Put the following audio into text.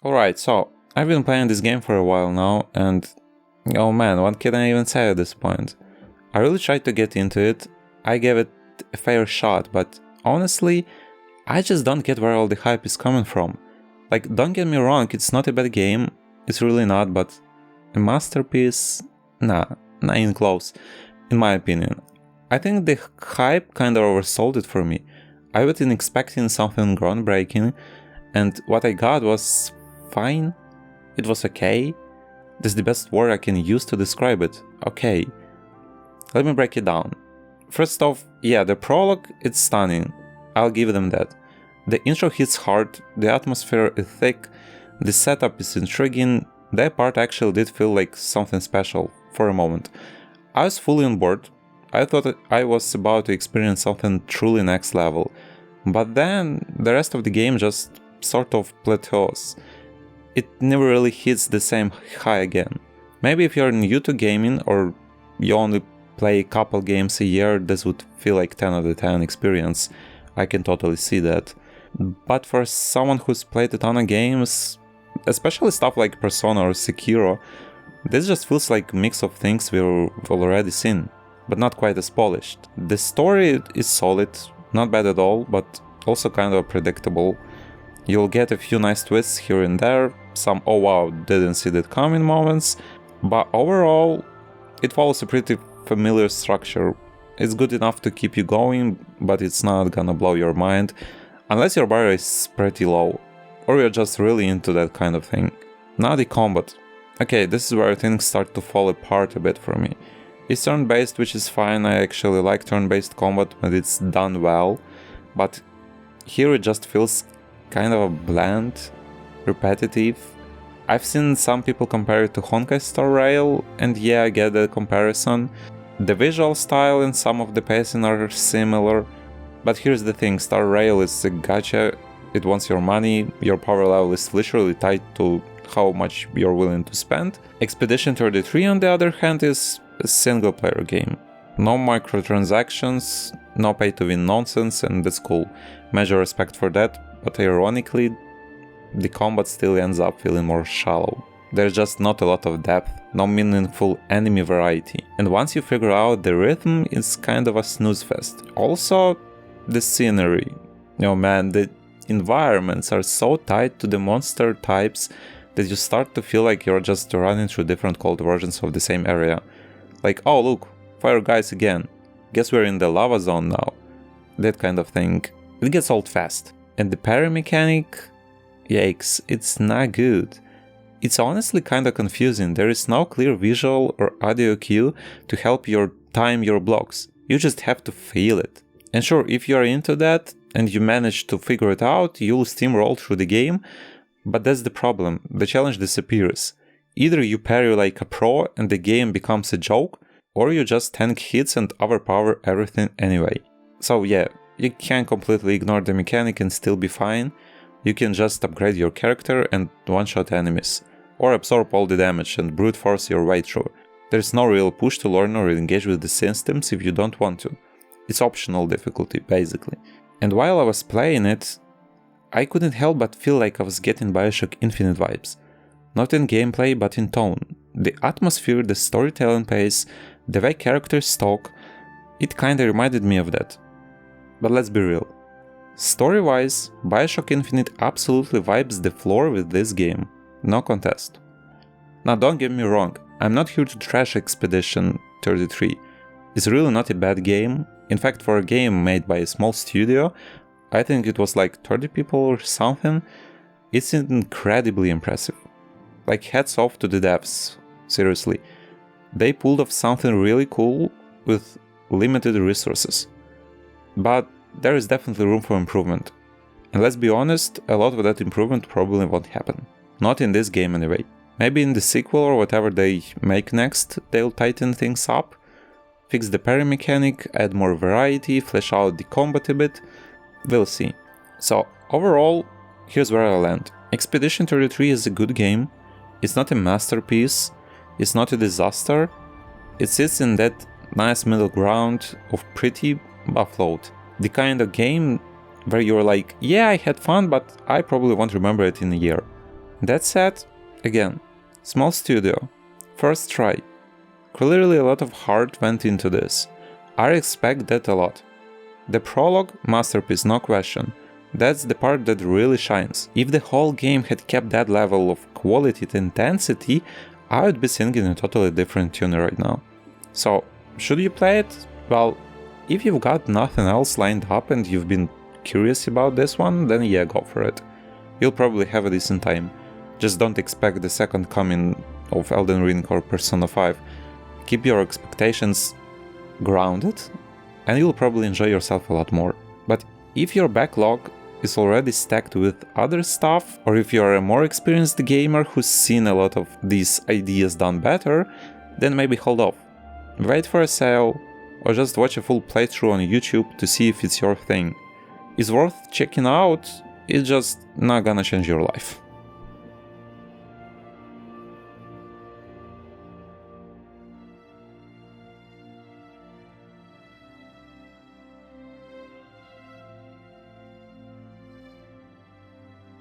Alright, so I've been playing this game for a while now, and oh man, what can I even say at this point? I really tried to get into it, I gave it a fair shot, but honestly, I just don't get where all the hype is coming from. Like, don't get me wrong, it's not a bad game, it's really not, but a masterpiece? Nah, not even close, in my opinion. I think the hype kinda oversold it for me. I was expecting something groundbreaking, and what I got was fine. It was okay. That's the best word I can use to describe it. Okay. Let me break it down. First off, yeah, the prologue, it's stunning. I'll give them that. The intro hits hard, the atmosphere is thick, the setup is intriguing. That part actually did feel like something special for a moment. I was fully on board. I thought that I was about to experience something truly next level. But then the rest of the game just sort of plateaus. It never really hits the same high again. Maybe if you're new to gaming or you only play a couple games a year, this would feel like 10 out of 10 experience. I can totally see that. But for someone who's played a ton of games, especially stuff like Persona or Sekiro, this just feels like a mix of things we've already seen, but not quite as polished. The story is solid, not bad at all, but also kind of predictable. You'll get a few nice twists here and there, some oh wow, didn't see that coming moments, but overall, it follows a pretty familiar structure. It's good enough to keep you going, but it's not gonna blow your mind, unless your bar is pretty low, or you're just really into that kind of thing. Now the combat. Okay, this is where things start to fall apart a bit for me. It's turn-based, which is fine, I actually like turn-based combat when it's done well, but here it just feels kind of bland, repetitive. I've seen some people compare it to Honkai Star Rail, and yeah, I get the comparison. The visual style and some of the pacing are similar, but here's the thing, Star Rail is a gacha, it wants your money, your power level is literally tied to how much you're willing to spend. Expedition 33 on the other hand is a single player game. No microtransactions, no pay to win nonsense, and that's cool. Major respect for that. But ironically, the combat still ends up feeling more shallow. There's just not a lot of depth, no meaningful enemy variety, and once you figure out the rhythm, it's kind of a snooze fest. Also, the scenery. Man, the environments are so tied to the monster types that you start to feel like you're just running through different cold versions of the same area. Like, oh look, fire guys again. Guess we're in the lava zone now. That kind of thing. It gets old fast. And the parry mechanic, yikes, it's not good. It's honestly kinda confusing, there is no clear visual or audio cue to help you time your blocks, you just have to feel it. And sure, if you're into that and you manage to figure it out, you'll steamroll through the game, but that's the problem, the challenge disappears. Either you parry like a pro and the game becomes a joke, or you just tank hits and overpower everything anyway. So yeah, you can completely ignore the mechanic and still be fine. You can just upgrade your character and one-shot enemies, or absorb all the damage and brute force your way through. There's no real push to learn or engage with the systems if you don't want to. It's optional difficulty, basically. And while I was playing it, I couldn't help but feel like I was getting Bioshock Infinite vibes. Not in gameplay, but in tone. The atmosphere, the storytelling pace, the way characters talk, it kinda reminded me of that. But let's be real. Story-wise, Bioshock Infinite absolutely vibes the floor with this game. No contest. Now don't get me wrong, I'm not here to trash Expedition 33. It's really not a bad game. In fact, for a game made by a small studio, I think it was like 30 people or something, it's incredibly impressive. Like, hats off to the devs, seriously. They pulled off something really cool with limited resources. But there is definitely room for improvement. And let's be honest, a lot of that improvement probably won't happen. Not in this game anyway. Maybe in the sequel or whatever they make next, they'll tighten things up, fix the parry mechanic, add more variety, flesh out the combat a bit. We'll see. So overall, here's where I land. Expedition 33 is a good game. It's not a masterpiece. It's not a disaster. It sits in that nice middle ground of pretty buffaloed. The kind of game where you're like, yeah, I had fun, but I probably won't remember it in a year. That said, again, small studio, first try. Clearly a lot of heart went into this. I respect that a lot. The prologue, masterpiece, no question. That's the part that really shines. If the whole game had kept that level of quality and intensity, I would be singing a totally different tune right now. So, should you play it? Well, if you've got nothing else lined up and you've been curious about this one, then yeah, go for it. You'll probably have a decent time. Just don't expect the second coming of Elden Ring or Persona 5. Keep your expectations grounded, and you'll probably enjoy yourself a lot more. But if your backlog is already stacked with other stuff, or if you're a more experienced gamer who's seen a lot of these ideas done better, then maybe hold off. Wait for a sale, or just watch a full playthrough on YouTube to see if it's your thing. It's worth checking out, it's just not gonna change your life.